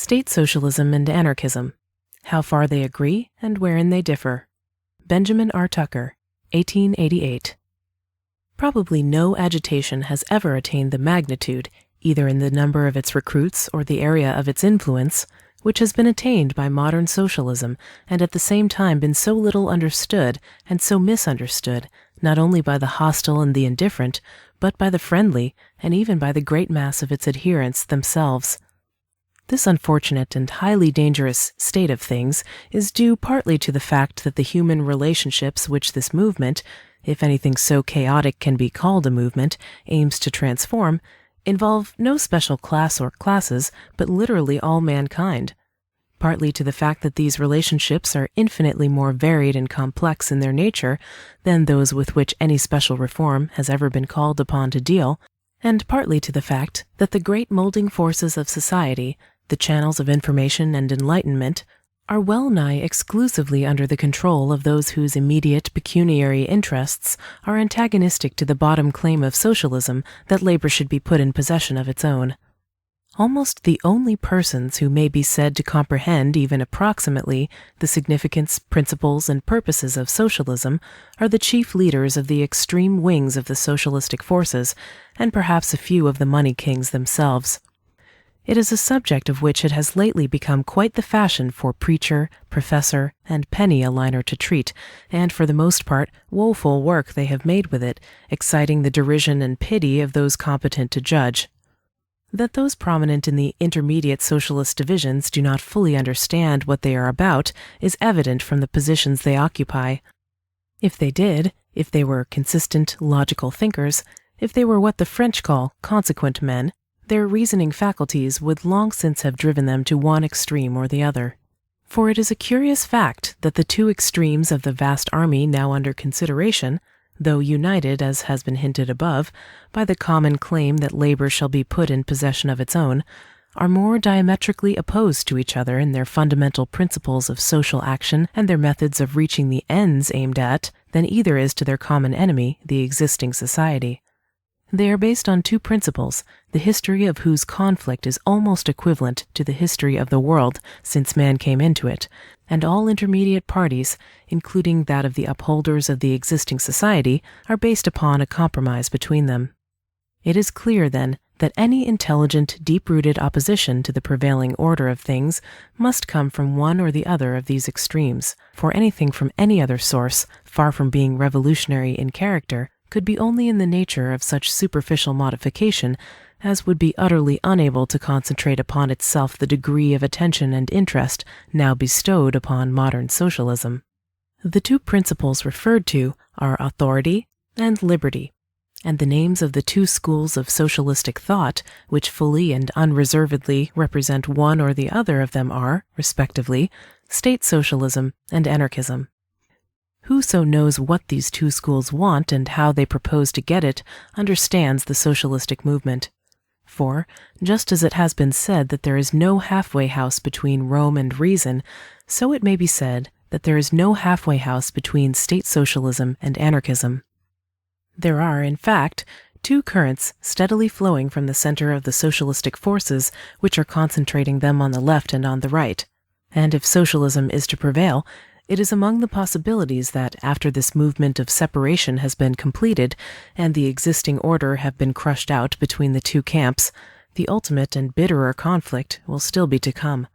State Socialism and Anarchism, How Far They Agree and Wherein They Differ. Benjamin R. Tucker, 1888. Probably no agitation has ever attained the magnitude, either in the number of its recruits or the area of its influence, which has been attained by modern socialism and at the same time been so little understood and so misunderstood, not only by the hostile and the indifferent, but by the friendly and even by the great mass of its adherents themselves. This unfortunate and highly dangerous state of things is due partly to the fact that the human relationships which this movement, if anything so chaotic can be called a movement, aims to transform, involve no special class or classes, but literally all mankind. Partly to the fact that these relationships are infinitely more varied and complex in their nature than those with which any special reform has ever been called upon to deal, and partly to the fact that the great molding forces of society, the channels of information and enlightenment, are well nigh exclusively under the control of those whose immediate pecuniary interests are antagonistic to the bottom claim of socialism that labor should be put in possession of its own. Almost the only persons who may be said to comprehend even approximately the significance, principles, and purposes of socialism are the chief leaders of the extreme wings of the socialistic forces, and perhaps a few of the money kings themselves. It is a subject of which it has lately become quite the fashion for preacher, professor, and penny-a-liner to treat, and for the most part woeful work they have made with it, exciting the derision and pity of those competent to judge. That those prominent in the intermediate socialist divisions do not fully understand what they are about is evident from the positions they occupy. If they did, if they were consistent, logical thinkers, if they were what the French call consequent men, their reasoning faculties would long since have driven them to one extreme or the other. For it is a curious fact that the two extremes of the vast army now under consideration, though united, as has been hinted above, by the common claim that labor shall be put in possession of its own, are more diametrically opposed to each other in their fundamental principles of social action and their methods of reaching the ends aimed at than either is to their common enemy, the existing society. They are based on two principles, the history of whose conflict is almost equivalent to the history of the world since man came into it, and all intermediate parties, including that of the upholders of the existing society, are based upon a compromise between them. It is clear, then, that any intelligent, deep-rooted opposition to the prevailing order of things must come from one or the other of these extremes, for anything from any other source, far from being revolutionary in character, could be only in the nature of such superficial modification as would be utterly unable to concentrate upon itself the degree of attention and interest now bestowed upon modern socialism. The two principles referred to are authority and liberty, and the names of the two schools of socialistic thought which fully and unreservedly represent one or the other of them are, respectively, State Socialism and Anarchism. Whoso knows what these two schools want and how they propose to get it understands the socialistic movement. For, just as it has been said that there is no halfway house between Rome and reason, so it may be said that there is no halfway house between State Socialism and Anarchism. There are, in fact, two currents steadily flowing from the center of the socialistic forces which are concentrating them on the left and on the right, and if socialism is to prevail, it is among the possibilities that, after this movement of separation has been completed and the existing order have been crushed out between the two camps, the ultimate and bitterer conflict will still be to come.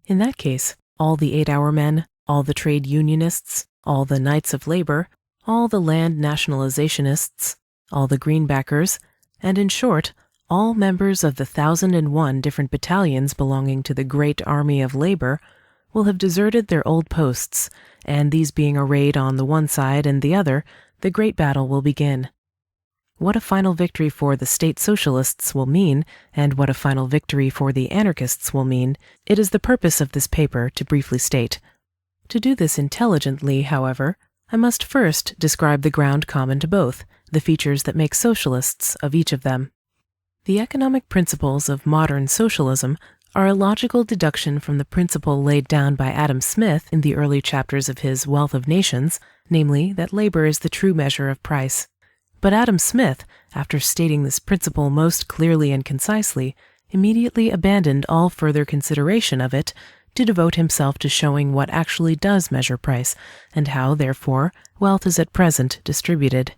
In that case, all the 8-hour men, all the trade-unionists, all the Knights of Labor, all the land nationalizationists, all the greenbackers, and in short, all members of the 1,001 different battalions belonging to the great army of labor, will have deserted their old posts, and these being arrayed on the one side and the other, the great battle will begin. What a final victory for the State Socialists will mean, and what a final victory for the Anarchists will mean, it is the purpose of this paper to briefly state. To do this intelligently, however, I must first describe the ground common to both, the features that make socialists of each of them. The economic principles of modern socialism are a logical deduction from the principle laid down by Adam Smith in the early chapters of his Wealth of Nations, namely that labor is the true measure of price. But Adam Smith, after stating this principle most clearly and concisely, immediately abandoned all further consideration of it to devote himself to showing what actually does measure price, and how, therefore, wealth is at present distributed.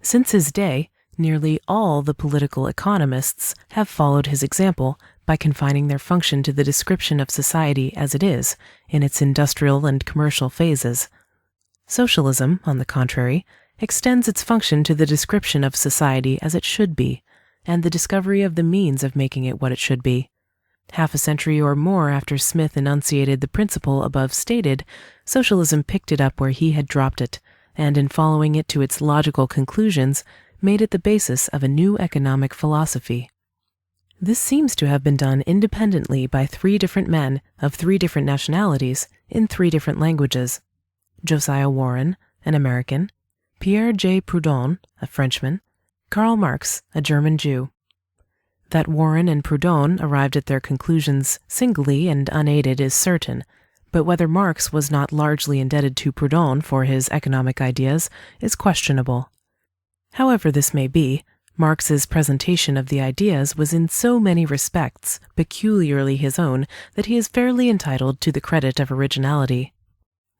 Since his day, nearly all the political economists have followed his example by confining their function to the description of society as it is, in its industrial and commercial phases. Socialism, on the contrary, extends its function to the description of society as it should be, and the discovery of the means of making it what it should be. Half a century or more after Smith enunciated the principle above stated, socialism picked it up where he had dropped it, and in following it to its logical conclusions, made it the basis of a new economic philosophy. This seems to have been done independently by 3 different men of 3 different nationalities in 3 different languages: Josiah Warren, an American; Pierre J. Proudhon, a Frenchman; Karl Marx, a German Jew. That Warren and Proudhon arrived at their conclusions singly and unaided is certain, but whether Marx was not largely indebted to Proudhon for his economic ideas is questionable. However this may be, Marx's presentation of the ideas was in so many respects peculiarly his own that he is fairly entitled to the credit of originality.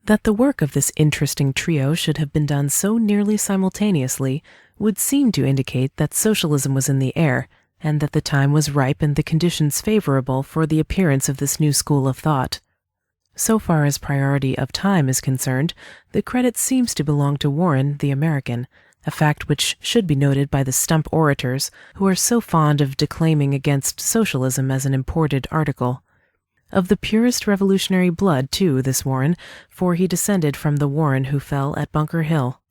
That the work of this interesting trio should have been done so nearly simultaneously would seem to indicate that socialism was in the air, and that the time was ripe and the conditions favorable for the appearance of this new school of thought. So far as priority of time is concerned, the credit seems to belong to Warren, the American, a fact which should be noted by the stump orators who are so fond of declaiming against socialism as an imported article. Of the purest revolutionary blood, too, this Warren, for he descended from the Warren who fell at Bunker Hill.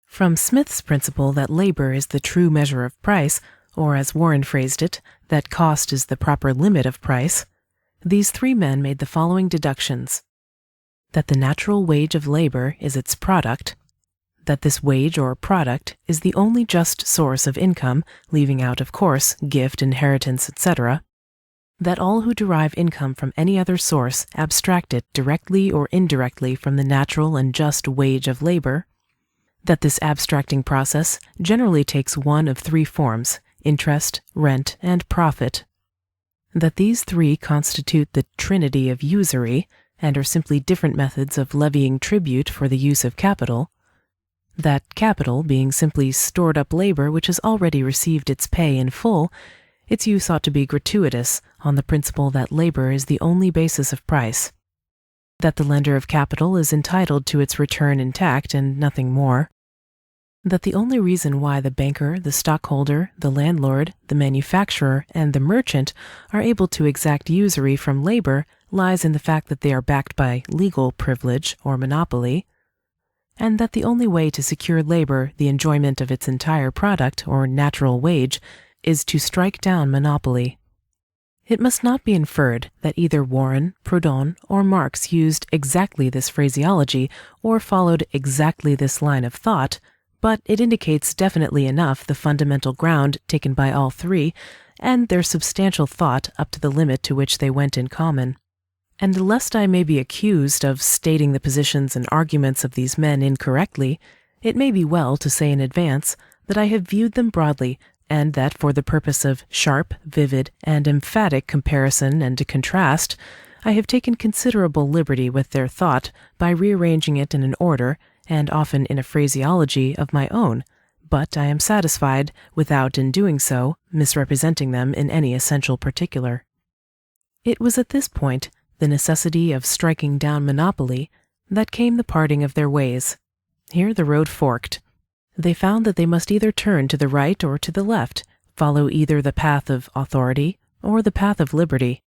From Smith's principle that labor is the true measure of price, or as Warren phrased it, that cost is the proper limit of price, these 3 men made the following deductions: that the natural wage of labor is its product, that this wage or product is the only just source of income, leaving out, of course, gift, inheritance, etc., that all who derive income from any other source abstract it directly or indirectly from the natural and just wage of labor, that this abstracting process generally takes one of 3 forms: interest, rent, and profit, that these 3 constitute the trinity of usury, and are simply different methods of levying tribute for the use of capital, that capital being simply stored-up labor which has already received its pay in full, its use ought to be gratuitous on the principle that labor is the only basis of price, that the lender of capital is entitled to its return intact and nothing more, that the only reason why the banker, the stockholder, the landlord, the manufacturer, and the merchant are able to exact usury from labor lies in the fact that they are backed by legal privilege or monopoly, and that the only way to secure labor the enjoyment of its entire product or natural wage is to strike down monopoly. It must not be inferred that either Warren, Proudhon, or Marx used exactly this phraseology or followed exactly this line of thought, but it indicates definitely enough the fundamental ground taken by all 3, and their substantial thought up to the limit to which they went in common. And lest I may be accused of stating the positions and arguments of these men incorrectly, it may be well to say in advance that I have viewed them broadly, and that for the purpose of sharp, vivid, and emphatic comparison and contrast, I have taken considerable liberty with their thought by rearranging it in an order, and often in a phraseology of my own, but I am satisfied without, in doing so, misrepresenting them in any essential particular. It was at this point, the necessity of striking down monopoly, that came the parting of their ways. Here the road forked. They found that they must either turn to the right or to the left, follow either the path of authority or the path of liberty.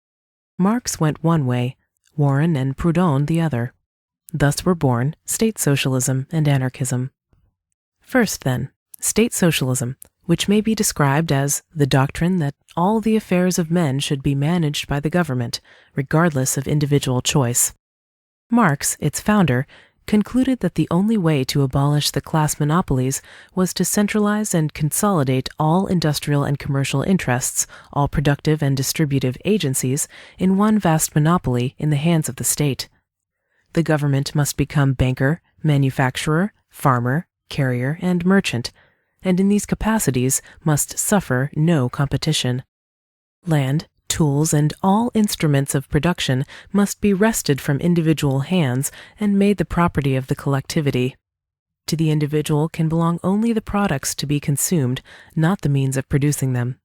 Marx went one way, Warren and Proudhon the other. Thus were born State Socialism and Anarchism. First, then, State Socialism, which may be described as the doctrine that all the affairs of men should be managed by the government, regardless of individual choice. Marx, its founder, concluded that the only way to abolish the class monopolies was to centralize and consolidate all industrial and commercial interests, all productive and distributive agencies, in one vast monopoly in the hands of the state. The government must become banker, manufacturer, farmer, carrier, and merchant, and in these capacities must suffer no competition. Land, tools, and all instruments of production must be wrested from individual hands and made the property of the collectivity. To the individual can belong only the products to be consumed, not the means of producing them.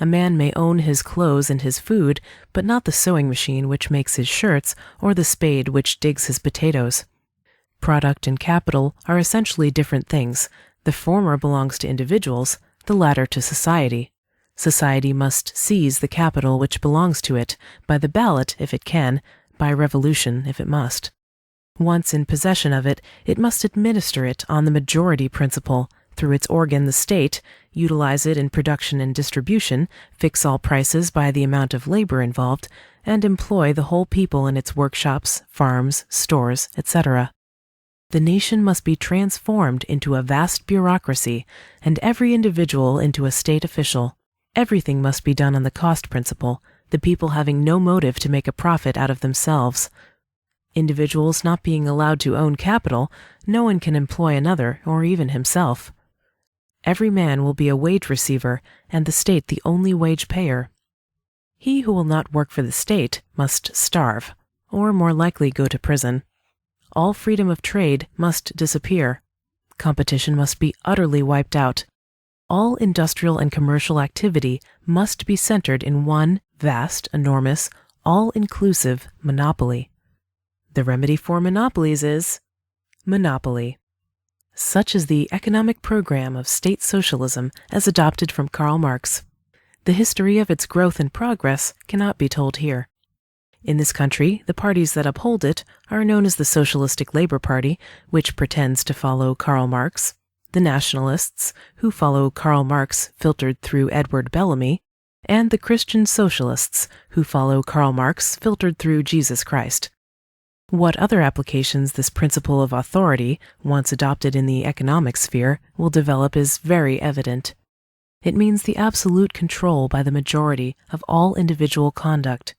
A man may own his clothes and his food, but not the sewing machine which makes his shirts or the spade which digs his potatoes. Product and capital are essentially different things. The former belongs to individuals, the latter to society. Society must seize the capital which belongs to it, by the ballot if it can, by revolution if it must. Once in possession of it, it must administer it on the majority principle, through its organ the state, utilize it in production and distribution, fix all prices by the amount of labor involved, and employ the whole people in its workshops, farms, stores, etc. The nation must be transformed into a vast bureaucracy, and every individual into a state official. Everything must be done on the cost principle, the people having no motive to make a profit out of themselves. Individuals not being allowed to own capital, no one can employ another or even himself. Every man will be a wage receiver, and the state the only wage payer. He who will not work for the state must starve, or more likely go to prison. All freedom of trade must disappear. Competition must be utterly wiped out. All industrial and commercial activity must be centered in one vast, enormous, all-inclusive monopoly. The remedy for monopolies is monopoly. Such is the economic program of state socialism as adopted from Karl Marx. The history of its growth and progress cannot be told here. In this country, the parties that uphold it are known as the Socialistic Labor Party, which pretends to follow Karl Marx, the Nationalists, who follow Karl Marx filtered through Edward Bellamy, and the Christian Socialists, who follow Karl Marx filtered through Jesus Christ. What other applications this principle of authority, once adopted in the economic sphere, will develop is very evident. It means the absolute control by the majority of all individual conduct.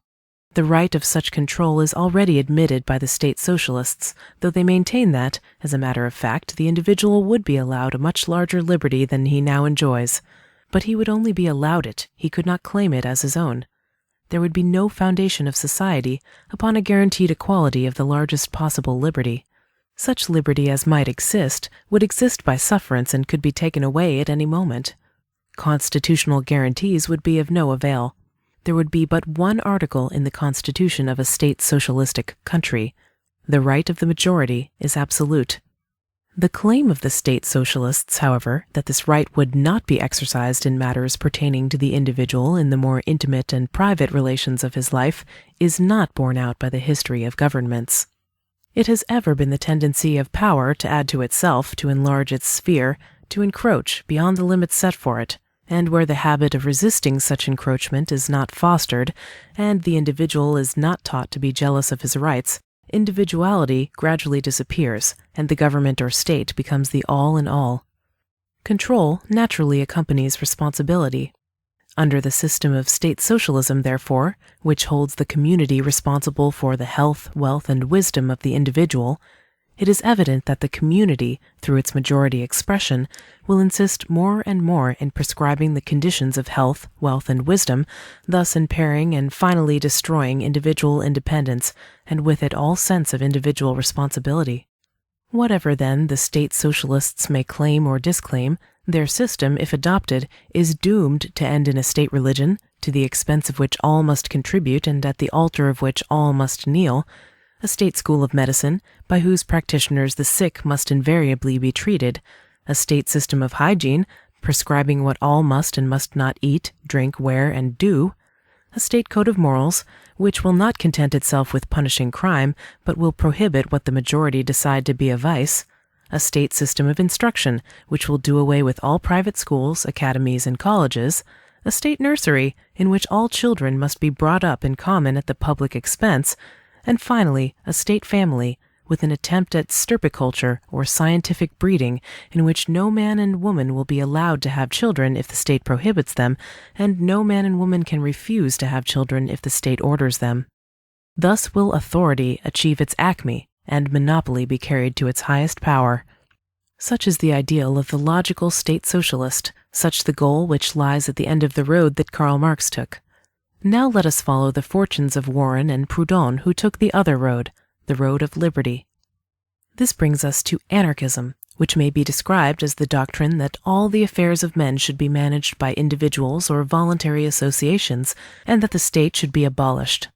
The right of such control is already admitted by the state socialists, though they maintain that, as a matter of fact, the individual would be allowed a much larger liberty than he now enjoys. But he would only be allowed it, he could not claim it as his own. There would be no foundation of society upon a guaranteed equality of the largest possible liberty. Such liberty as might exist would exist by sufferance and could be taken away at any moment. Constitutional guarantees would be of no avail. There would be but one article in the constitution of a state socialistic country. The right of the majority is absolute. The claim of the state socialists, however, that this right would not be exercised in matters pertaining to the individual in the more intimate and private relations of his life, is not borne out by the history of governments. It has ever been the tendency of power to add to itself, to enlarge its sphere, to encroach beyond the limits set for it, and where the habit of resisting such encroachment is not fostered, and the individual is not taught to be jealous of his rights, individuality gradually disappears, and the government or state becomes the all in all. Control naturally accompanies responsibility. Under the system of state socialism, therefore, which holds the community responsible for the health, wealth, and wisdom of the individual, it is evident that the community, through its majority expression, will insist more and more in prescribing the conditions of health, wealth, and wisdom, thus impairing and finally destroying individual independence, and with it all sense of individual responsibility. Whatever, then, the state socialists may claim or disclaim, their system, if adopted, is doomed to end in a state religion, to the expense of which all must contribute and at the altar of which all must kneel, a state school of medicine, by whose practitioners the sick must invariably be treated, a state system of hygiene, prescribing what all must and must not eat, drink, wear, and do, a state code of morals, which will not content itself with punishing crime, but will prohibit what the majority decide to be a vice, a state system of instruction, which will do away with all private schools, academies, and colleges, a state nursery, in which all children must be brought up in common at the public expense, and finally, a state family, with an attempt at stirpiculture or scientific breeding, in which no man and woman will be allowed to have children if the state prohibits them, and no man and woman can refuse to have children if the state orders them. Thus will authority achieve its acme, and monopoly be carried to its highest power. Such is the ideal of the logical state socialist, such the goal which lies at the end of the road that Karl Marx took. Now let us follow the fortunes of Wherein and Proudhon, who took the other road, the road of liberty. This brings us to anarchism, which may be described as the doctrine that all the affairs of men should be managed by individuals or voluntary associations, and that the state should be abolished.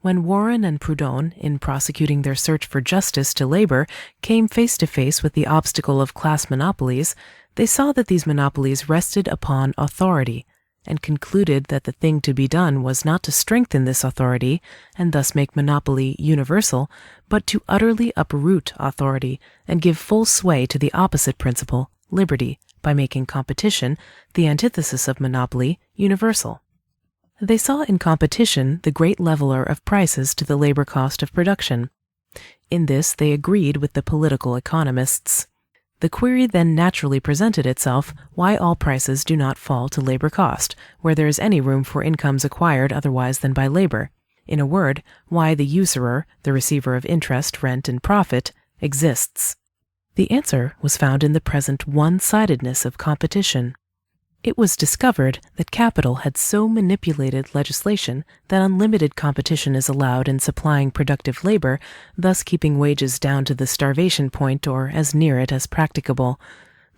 When Wherein and Proudhon, in prosecuting their search for justice to labor, came face to face with the obstacle of class monopolies, they saw that these monopolies rested upon authority, and concluded that the thing to be done was not to strengthen this authority, and thus make monopoly universal, but to utterly uproot authority and give full sway to the opposite principle, liberty, by making competition, the antithesis of monopoly, universal. They saw in competition the great leveler of prices to the labor cost of production. In this they agreed with the political economists. The query then naturally presented itself why all prices do not fall to labor cost, where there is any room for incomes acquired otherwise than by labor. In a word, why the usurer, the receiver of interest, rent, and profit, exists. The answer was found in the present one-sidedness of competition. It was discovered that capital had so manipulated legislation that unlimited competition is allowed in supplying productive labor, thus keeping wages down to the starvation point or as near it as practicable,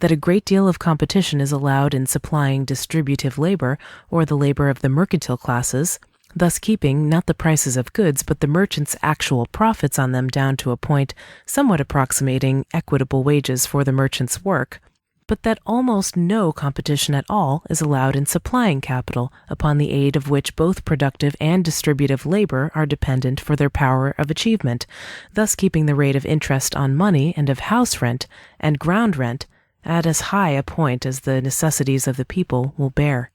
that a great deal of competition is allowed in supplying distributive labor or the labor of the mercantile classes, thus keeping not the prices of goods but the merchants' actual profits on them down to a point somewhat approximating equitable wages for the merchant's work, but that almost no competition at all is allowed in supplying capital, upon the aid of which both productive and distributive labor are dependent for their power of achievement, thus keeping the rate of interest on money and of house rent and ground rent at as high a point as the necessities of the people will bear.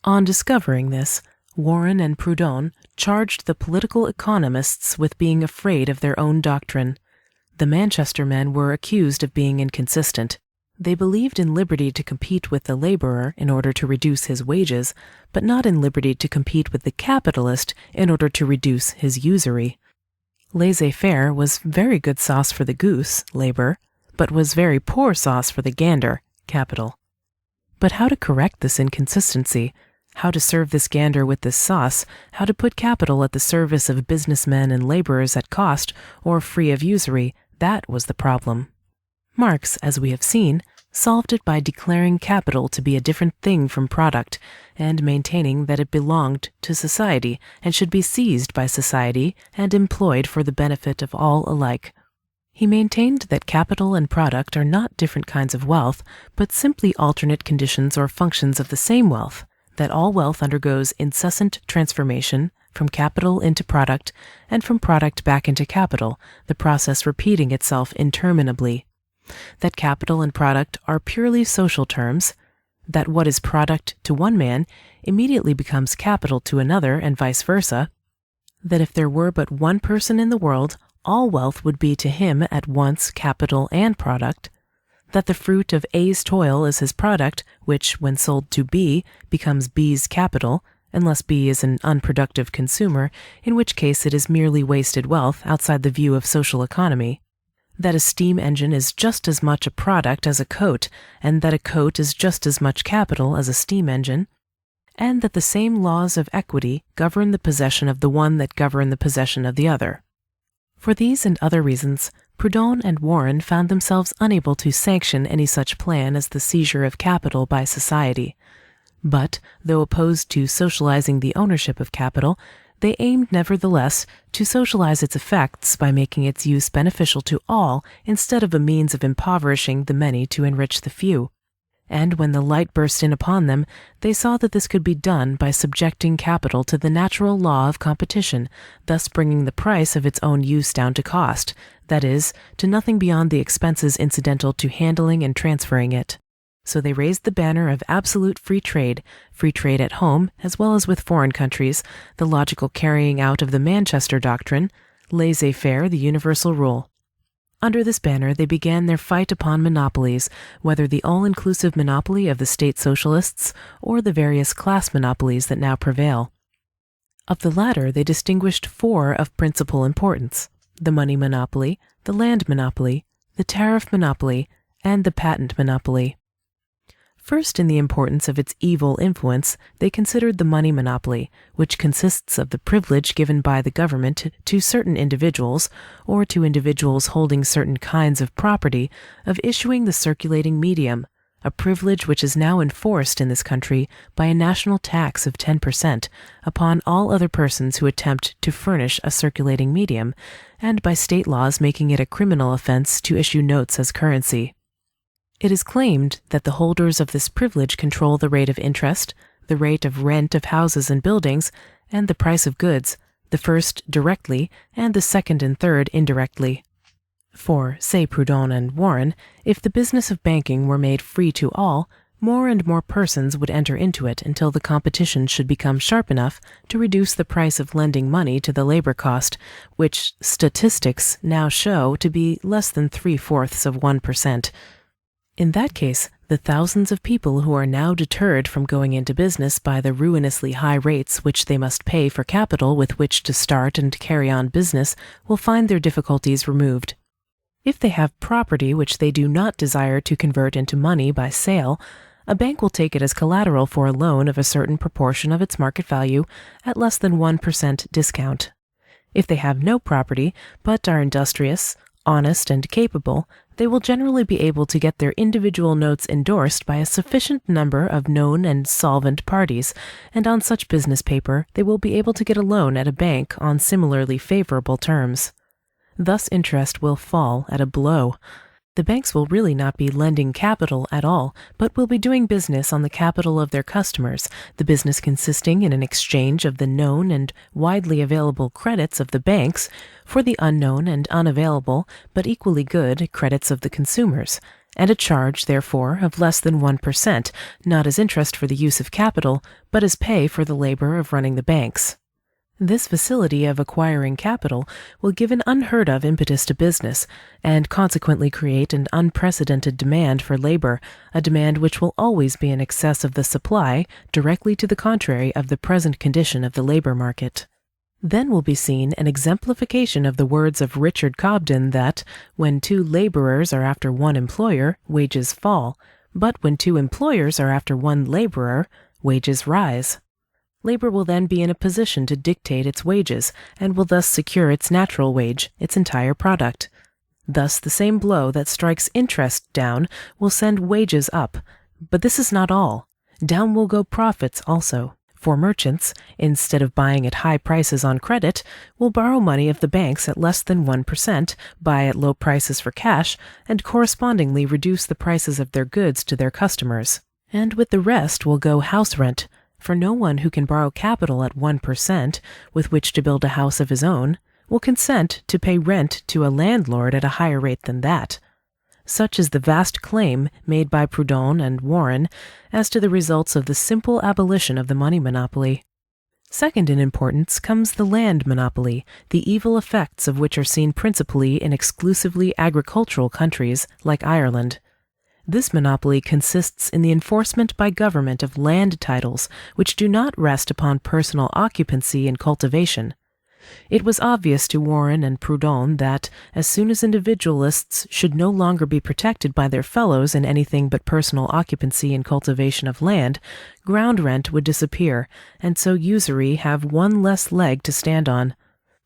On discovering this, Wherein and Proudhon charged the political economists with being afraid of their own doctrine. The Manchester men were accused of being inconsistent. They believed in liberty to compete with the laborer in order to reduce his wages, but not in liberty to compete with the capitalist in order to reduce his usury. Laissez-faire was very good sauce for the goose, labor, but was very poor sauce for the gander, capital. But how to correct this inconsistency, how to serve this gander with this sauce, how to put capital at the service of businessmen and laborers at cost or free of usury, that was the problem. Marx, as we have seen, solved it by declaring capital to be a different thing from product, and maintaining that it belonged to society and should be seized by society and employed for the benefit of all alike. He maintained that capital and product are not different kinds of wealth, but simply alternate conditions or functions of the same wealth, that all wealth undergoes incessant transformation from capital into product and from product back into capital, the process repeating itself interminably. That capital and product are purely social terms, that what is product to one man immediately becomes capital to another and vice versa, that if there were but one person in the world, all wealth would be to him at once capital and product, that the fruit of A's toil is his product, which, when sold to B, becomes B's capital, unless B is an unproductive consumer, in which case it is merely wasted wealth outside the view of social economy, that a steam engine is just as much a product as a coat, and that a coat is just as much capital as a steam engine, and that the same laws of equity govern the possession of the one that govern the possession of the other. For these and other reasons, Proudhon and Wherein found themselves unable to sanction any such plan as the seizure of capital by society. But, though opposed to socializing the ownership of capital, they aimed nevertheless to socialize its effects by making its use beneficial to all instead of a means of impoverishing the many to enrich the few. And when the light burst in upon them, they saw that this could be done by subjecting capital to the natural law of competition, thus bringing the price of its own use down to cost, that is, to nothing beyond the expenses incidental to handling and transferring it. So they raised the banner of absolute free trade at home as well as with foreign countries, the logical carrying out of the Manchester doctrine, laissez-faire the universal rule. Under this banner they began their fight upon monopolies, whether the all-inclusive monopoly of the State Socialists or the various class monopolies that now prevail. Of the latter they distinguished 4 of principal importance: the money monopoly, the land monopoly, the tariff monopoly, and the patent monopoly. First, in the importance of its evil influence, they considered the money monopoly, which consists of the privilege given by the government to certain individuals, or to individuals holding certain kinds of property, of issuing the circulating medium, a privilege which is now enforced in this country by a national tax of 10% upon all other persons who attempt to furnish a circulating medium, and by state laws making it a criminal offense to issue notes as currency. It is claimed that the holders of this privilege control the rate of interest, the rate of rent of houses and buildings, and the price of goods, the first directly and the second and third indirectly. For, say Proudhon and Wherein, if the business of banking were made free to all, more and more persons would enter into it until the competition should become sharp enough to reduce the price of lending money to the labor cost, which statistics now show to be less than 0.75%. In that case, the thousands of people who are now deterred from going into business by the ruinously high rates which they must pay for capital with which to start and carry on business will find their difficulties removed. If they have property which they do not desire to convert into money by sale, a bank will take it as collateral for a loan of a certain proportion of its market value at less than 1% discount. If they have no property, but are industrious, honest, and capable, they will generally be able to get their individual notes endorsed by a sufficient number of known and solvent parties, and on such business paper they will be able to get a loan at a bank on similarly favorable terms. Thus interest will fall at a blow. The banks will really not be lending capital at all, but will be doing business on the capital of their customers, the business consisting in an exchange of the known and widely available credits of the banks for the unknown and unavailable, but equally good, credits of the consumers, and a charge, therefore, of less than 1%, not as interest for the use of capital, but as pay for the labor of running the banks. This facility of acquiring capital will give an unheard-of impetus to business, and consequently create an unprecedented demand for labor, a demand which will always be in excess of the supply, directly to the contrary of the present condition of the labor market. Then will be seen an exemplification of the words of Richard Cobden that, when two laborers are after one employer, wages fall, but when two employers are after one laborer, wages rise. Labor will then be in a position to dictate its wages, and will thus secure its natural wage, its entire product. Thus the same blow that strikes interest down will send wages up. But this is not all. Down will go profits also. For merchants, instead of buying at high prices on credit, will borrow money of the banks at less than 1%, buy at low prices for cash, and correspondingly reduce the prices of their goods to their customers. And with the rest will go house rent, for no one who can borrow capital at 1%, with which to build a house of his own, will consent to pay rent to a landlord at a higher rate than that. Such is the vast claim made by Proudhon and Wherein as to the results of the simple abolition of the money monopoly. Second in importance comes the land monopoly, the evil effects of which are seen principally in exclusively agricultural countries like Ireland. This monopoly consists in the enforcement by government of land titles which do not rest upon personal occupancy and cultivation. It was obvious to Wherein and Proudhon that, as soon as individualists should no longer be protected by their fellows in anything but personal occupancy and cultivation of land, ground rent would disappear, and so usury have one less leg to stand on.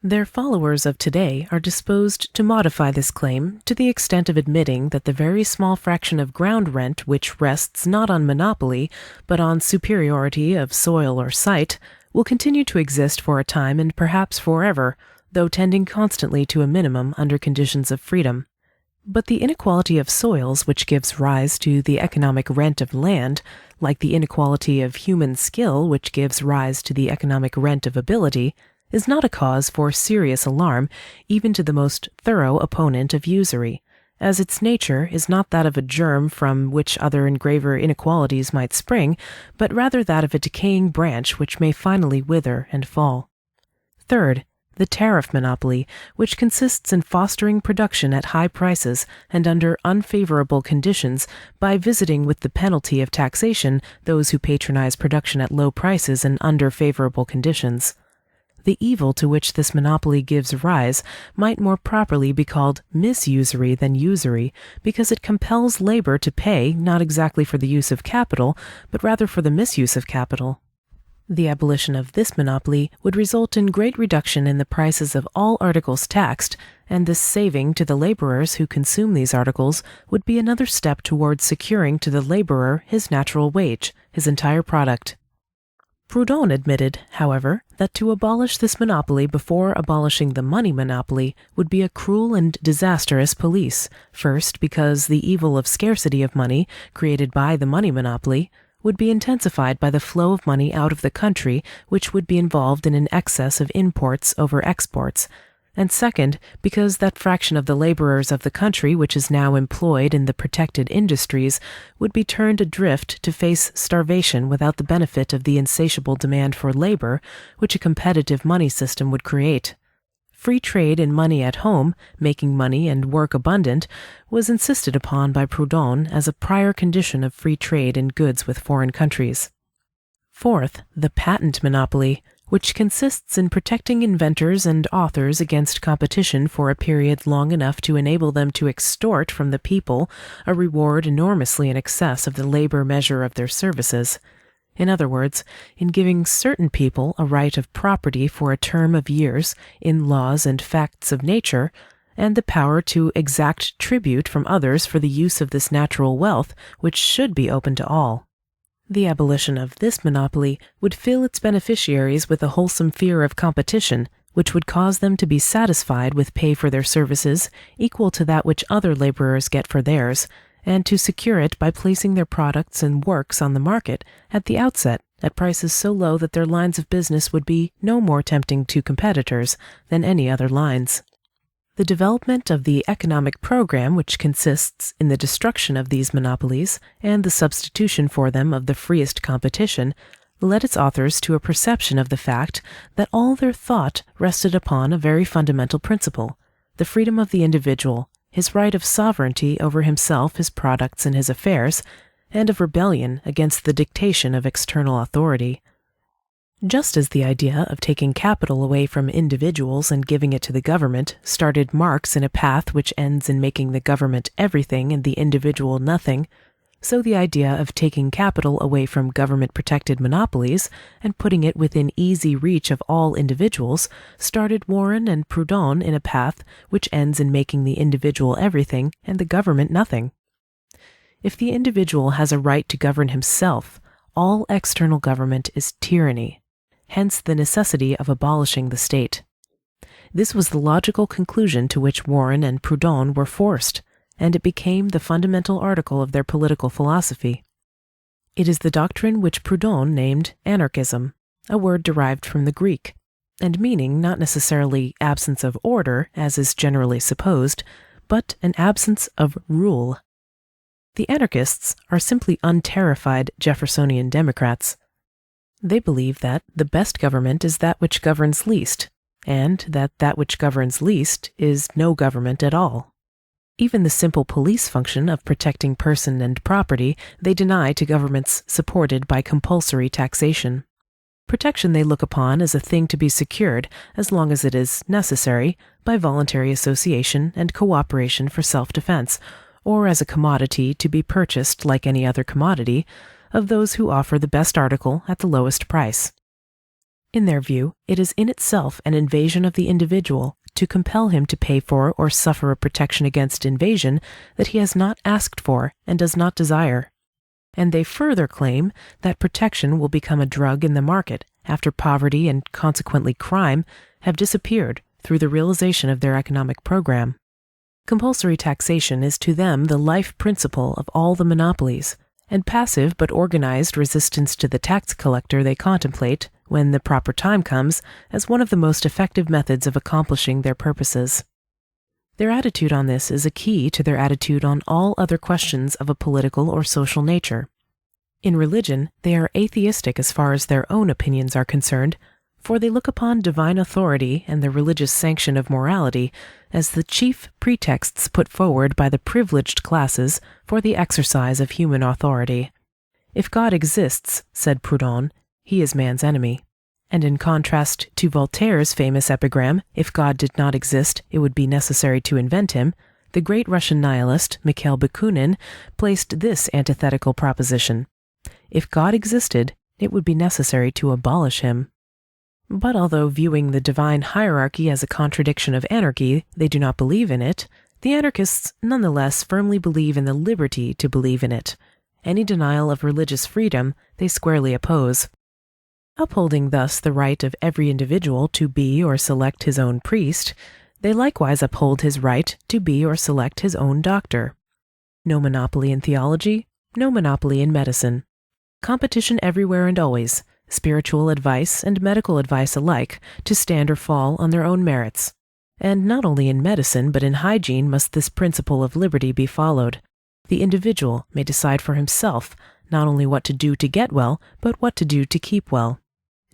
Their followers of today are disposed to modify this claim to the extent of admitting that the very small fraction of ground rent which rests not on monopoly, but on superiority of soil or site, will continue to exist for a time and perhaps forever, though tending constantly to a minimum under conditions of freedom. But the inequality of soils which gives rise to the economic rent of land, like the inequality of human skill which gives rise to the economic rent of ability, is not a cause for serious alarm even to the most thorough opponent of usury, as its nature is not that of a germ from which other and graver inequalities might spring, but rather that of a decaying branch which may finally wither and fall. Third, the tariff monopoly, which consists in fostering production at high prices and under unfavorable conditions by visiting with the penalty of taxation those who patronize production at low prices and under favorable conditions. the evil to which this monopoly gives rise might more properly be called misusury than usury, because it compels labor to pay not exactly for the use of capital, but rather for the misuse of capital. The abolition of this monopoly would result in great reduction in the prices of all articles taxed, and this saving to the laborers who consume these articles would be another step towards securing to the laborer his natural wage, his entire product. Proudhon admitted, however, that to abolish this monopoly before abolishing the money monopoly would be a cruel and disastrous police, first because the evil of scarcity of money, created by the money monopoly, would be intensified by the flow of money out of the country, which would be involved in an excess of imports over exports, and second, because that fraction of the laborers of the country which is now employed in the protected industries would be turned adrift to face starvation without the benefit of the insatiable demand for labor which a competitive money system would create. Free trade in money at home, making money and work abundant, was insisted upon by Proudhon as a prior condition of free trade in goods with foreign countries. Fourth, the patent monopoly, which consists in protecting inventors and authors against competition for a period long enough to enable them to extort from the people a reward enormously in excess of the labor measure of their services. In other words, in giving certain people a right of property for a term of years in laws and facts of nature, and the power to exact tribute from others for the use of this natural wealth, which should be open to all. The abolition of this monopoly would fill its beneficiaries with a wholesome fear of competition, which would cause them to be satisfied with pay for their services equal to that which other laborers get for theirs, and to secure it by placing their products and works on the market at the outset at prices so low that their lines of business would be no more tempting to competitors than any other lines. The development of the economic program, which consists in the destruction of these monopolies and the substitution for them of the freest competition, led its authors to a perception of the fact that all their thought rested upon a very fundamental principle, the freedom of the individual, his right of sovereignty over himself, his products, and his affairs, and of rebellion against the dictation of external authority. Just as the idea of taking capital away from individuals and giving it to the government started Marx in a path which ends in making the government everything and the individual nothing, so the idea of taking capital away from government-protected monopolies and putting it within easy reach of all individuals started Wherein and Proudhon in a path which ends in making the individual everything and the government nothing. If the individual has a right to govern himself, all external government is tyranny. Hence the necessity of abolishing the state. This was the logical conclusion to which Wherein and Proudhon were forced, and it became the fundamental article of their political philosophy. It is the doctrine which Proudhon named anarchism, a word derived from the Greek, and meaning not necessarily absence of order, as is generally supposed, but an absence of rule. The anarchists are simply unterrified Jeffersonian Democrats. They believe that the best government is that which governs least, and that that which governs least is no government at all. Even the simple police function of protecting person and property they deny to governments supported by compulsory taxation. Protection they look upon as a thing to be secured, as long as it is necessary, by voluntary association and cooperation for self-defense, or as a commodity to be purchased like any other commodity, of those who offer the best article at the lowest price. In their view, it is in itself an invasion of the individual to compel him to pay for or suffer a protection against invasion that he has not asked for and does not desire. And they further claim that protection will become a drug in the market after poverty and consequently crime have disappeared through the realization of their economic program. Compulsory taxation is to them the life principle of all the monopolies, and passive but organized resistance to the tax collector they contemplate, when the proper time comes, as one of the most effective methods of accomplishing their purposes. Their attitude on this is a key to their attitude on all other questions of a political or social nature. In religion, they are atheistic as far as their own opinions are concerned, for they look upon divine authority and the religious sanction of morality as the chief pretexts put forward by the privileged classes for the exercise of human authority. If God exists, said Proudhon, he is man's enemy. And in contrast to Voltaire's famous epigram, "If God did not exist, it would be necessary to invent him," the great Russian nihilist Mikhail Bakunin placed this antithetical proposition: "If God existed, it would be necessary to abolish him." But although viewing the divine hierarchy as a contradiction of anarchy, they do not believe in it, the anarchists nonetheless firmly believe in the liberty to believe in it. Any denial of religious freedom they squarely oppose. Upholding thus the right of every individual to be or select his own priest, they likewise uphold his right to be or select his own doctor. No monopoly in theology, no monopoly in medicine. Competition everywhere and always, spiritual advice and medical advice alike to stand or fall on their own merits. And not only in medicine but in hygiene must this principle of liberty be followed. The individual may decide for himself not only what to do to get well, but what to do to keep well.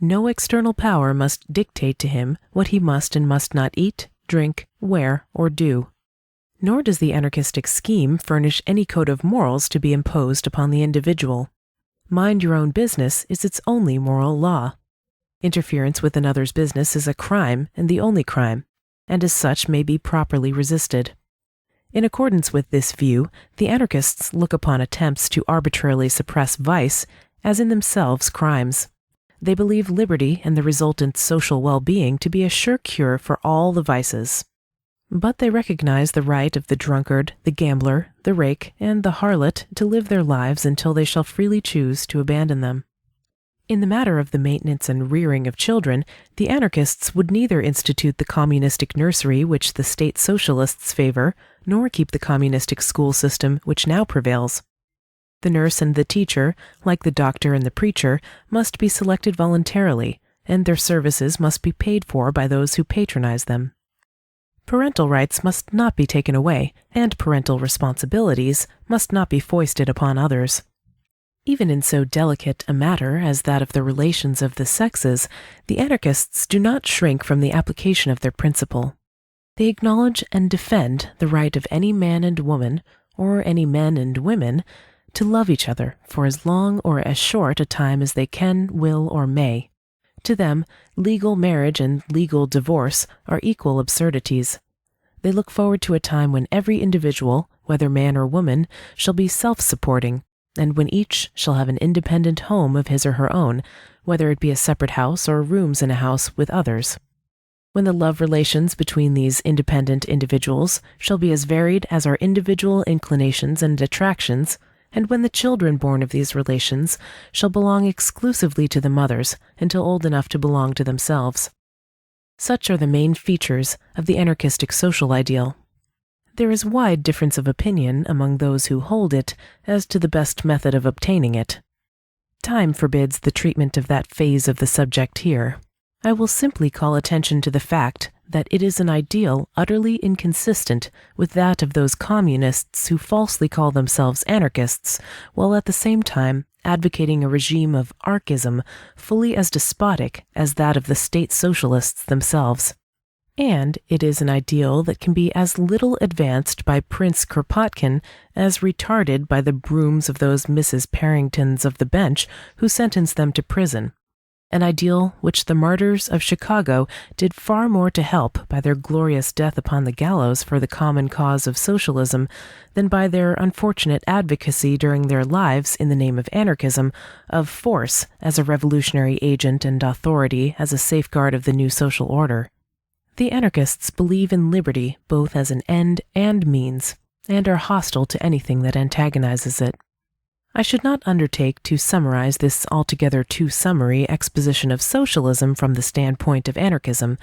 No external power must dictate to him what he must and must not eat, drink, wear, or do. Nor does the anarchistic scheme furnish any code of morals to be imposed upon the individual. Mind your own business is its only moral law. Interference with another's business is a crime and the only crime, and as such may be properly resisted. In accordance with this view, the anarchists look upon attempts to arbitrarily suppress vice as in themselves crimes. They believe liberty and the resultant social well-being to be a sure cure for all the vices. But they recognize the right of the drunkard, the gambler, the rake, and the harlot to live their lives until they shall freely choose to abandon them. In the matter of the maintenance and rearing of children, the anarchists would neither institute the communistic nursery which the State Socialists favor, nor keep the communistic school system which now prevails. The nurse and the teacher, like the doctor and the preacher, must be selected voluntarily, and their services must be paid for by those who patronize them. Parental rights must not be taken away, and parental responsibilities must not be foisted upon others. Even in so delicate a matter as that of the relations of the sexes, the anarchists do not shrink from the application of their principle. They acknowledge and defend the right of any man and woman, or any men and women, to love each other for as long or as short a time as they can, will, or may. To them, legal marriage and legal divorce are equal absurdities. They look forward to a time when every individual, whether man or woman, shall be self-supporting, and when each shall have an independent home of his or her own, whether it be a separate house or rooms in a house with others. When the love relations between these independent individuals shall be as varied as our individual inclinations and attractions, and when the children born of these relations shall belong exclusively to the mothers until old enough to belong to themselves. Such are the main features of the anarchistic social ideal. There is wide difference of opinion among those who hold it as to the best method of obtaining it. Time forbids the treatment of that phase of the subject here. I will simply call attention to the fact that it is an ideal utterly inconsistent with that of those communists who falsely call themselves anarchists, while at the same time advocating a regime of archism fully as despotic as that of the State Socialists themselves. And it is an ideal that can be as little advanced by Prince Kropotkin as retarded by the brooms of those Mrs. Parringtons of the bench who sentenced them to prison. An ideal which the martyrs of Chicago did far more to help by their glorious death upon the gallows for the common cause of socialism than by their unfortunate advocacy during their lives in the name of anarchism, of force as a revolutionary agent and authority as a safeguard of the new social order. The anarchists believe in liberty both as an end and means, and are hostile to anything that antagonizes it. I should not undertake to summarize this altogether too summary exposition of socialism from the standpoint of anarchism,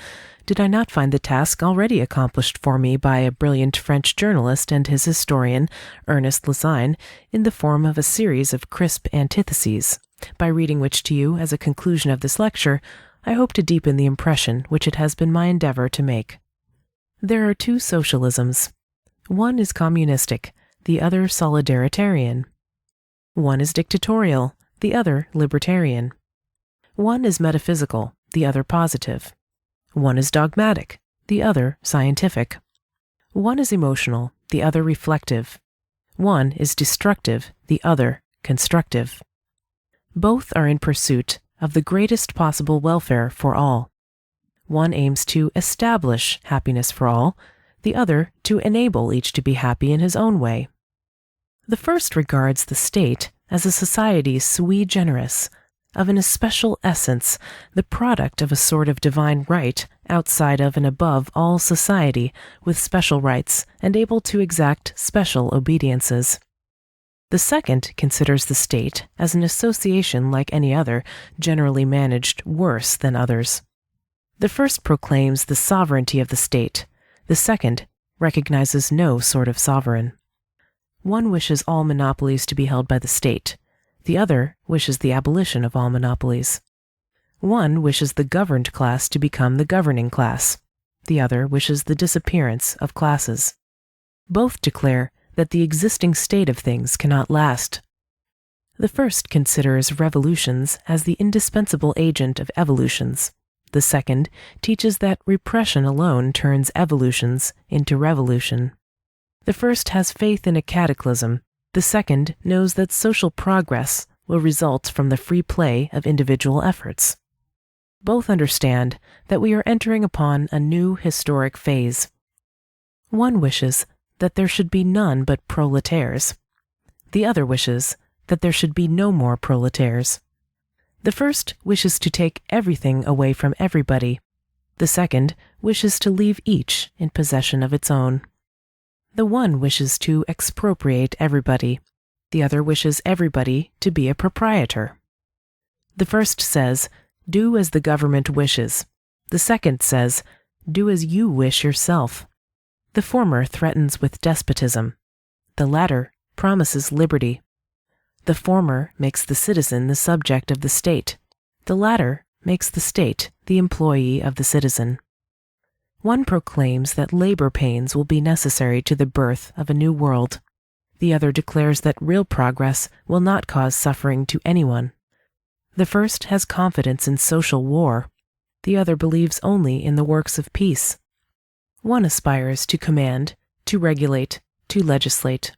did I not find the task already accomplished for me by a brilliant French journalist and his historian, Ernest Lasagne, in the form of a series of crisp antitheses, by reading which to you as a conclusion of this lecture, I hope to deepen the impression which it has been my endeavor to make. There are two socialisms. One is communistic, the other solidaritarian. One is dictatorial, the other libertarian. One is metaphysical, the other positive. One is dogmatic, the other scientific. One is emotional, the other reflective. One is destructive, the other constructive. Both are in pursuit of the greatest possible welfare for all. One aims to establish happiness for all, the other to enable each to be happy in his own way. The first regards the state as a society sui generis, of an especial essence, the product of a sort of divine right outside of and above all society, with special rights and able to exact special obediences. The second considers the state as an association like any other, generally managed worse than others. The first proclaims the sovereignty of the state. The second recognizes no sort of sovereign. One wishes all monopolies to be held by the state. The other wishes the abolition of all monopolies. One wishes the governed class to become the governing class. The other wishes the disappearance of classes. Both declare that the existing state of things cannot last. The first considers revolutions as the indispensable agent of evolutions. The second teaches that repression alone turns evolutions into revolution. The first has faith in a cataclysm. The second knows that social progress will result from the free play of individual efforts. Both understand that we are entering upon a new historic phase. One wishes that there should be none but proletaires. The other wishes that there should be no more proletaires. The first wishes to take everything away from everybody. The second wishes to leave each in possession of its own. The one wishes to expropriate everybody. The other wishes everybody to be a proprietor. The first says, "Do as the government wishes." The second says, "Do as you wish yourself." The former threatens with despotism. The latter promises liberty. The former makes the citizen the subject of the state. The latter makes the state the employee of the citizen. One proclaims that labor pains will be necessary to the birth of a new world. The other declares that real progress will not cause suffering to anyone. The first has confidence in social war. The other believes only in the works of peace. One aspires to command, to regulate, to legislate.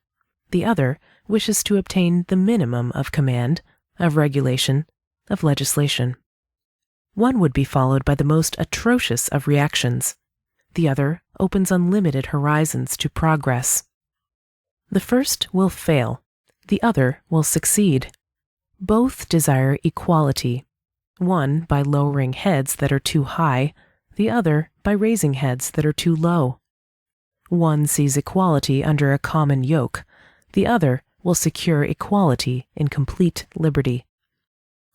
The other wishes to obtain the minimum of command, of regulation, of legislation. One would be followed by the most atrocious of reactions. The other opens unlimited horizons to progress. The first will fail. The other will succeed. Both desire equality, one by lowering heads that are too high, the other by raising heads that are too low. One sees equality under a common yoke. The other will secure equality in complete liberty.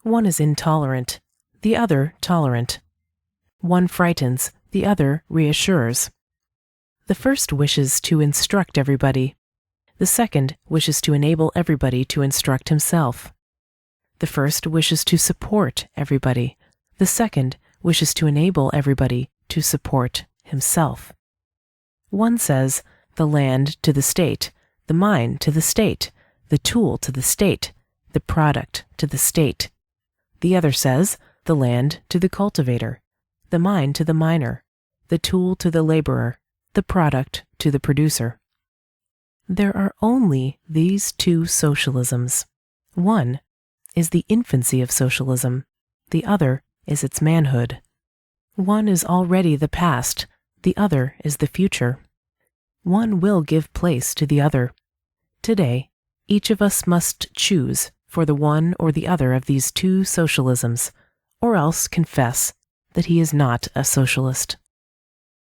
One is intolerant, the other tolerant. One frightens, the other reassures. The first wishes to instruct everybody. The second wishes to enable everybody to instruct himself. The first wishes to support everybody. The second wishes to enable everybody to support himself. One says, the land to the state, the mine to the state, the tool to the state, the product to the state. The other says, the land to the cultivator, the mine to the miner, the tool to the laborer, the product to the producer. There are only these two socialisms. One is the infancy of socialism, the other is its manhood. One is already the past, the other is the future. One will give place to the other. Today, each of us must choose for the one or the other of these two socialisms, or else confess that he is not a socialist.